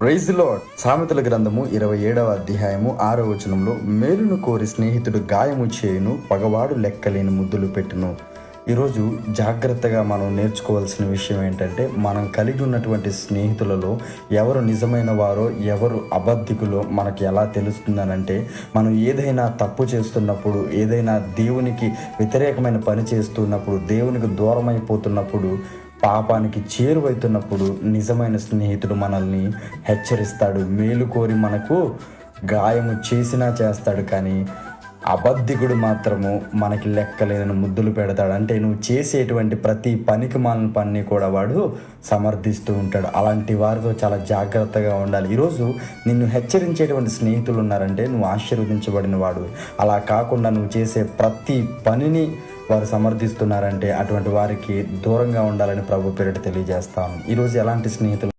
Praise lord. సామెతల గ్రంథము 27వ అధ్యాయము 6వ వచనంలో, మేలును కోరి స్నేహితుడు గాయము చేయును, పగవాడు లెక్కలేని ముద్దులు పెట్టును. ఈరోజు జాగ్రత్తగా మనం నేర్చుకోవాల్సిన విషయం ఏంటంటే, మనం కలిగి ఉన్నటువంటి స్నేహితులలో ఎవరు నిజమైన వారో ఎవరు అబద్ధికులో మనకి ఎలా తెలుస్తుందనంటే, మనం ఏదైనా తప్పు చేస్తున్నప్పుడు, ఏదైనా దేవునికి వ్యతిరేకమైన పని చేస్తున్నప్పుడు, దేవునికి దూరం అయిపోతున్నప్పుడు, పాపానికి చేరువైతున్నప్పుడు నిజమైన స్నేహితుడు మనల్ని హెచ్చరిస్తాడు, మేలు కోరి మనకు గాయము చేసినా చేస్తాడు. కానీ అబద్ధికుడు మాత్రము మనకి లెక్కలేని ముద్దులు పెడతాడు. అంటే నువ్వు చేసేటువంటి ప్రతి పనికి మాలిన పని కూడా వాడు సమర్థిస్తూ ఉంటాడు. అలాంటి వారితో చాలా జాగ్రత్తగా ఉండాలి. ఈరోజు నిన్ను హెచ్చరించేటువంటి స్నేహితులు ఉన్నారంటే నువ్వు ఆశీర్వదించబడిన వాడు. అలా కాకుండా నువ్వు చేసే ప్రతి పనిని వారు సమర్థిస్తున్నారంటే అటువంటి వారికి దూరంగా ఉండాలని ప్రభు పేరిట తెలియజేస్తాను. ఈరోజు ఎలాంటి స్నేహితులు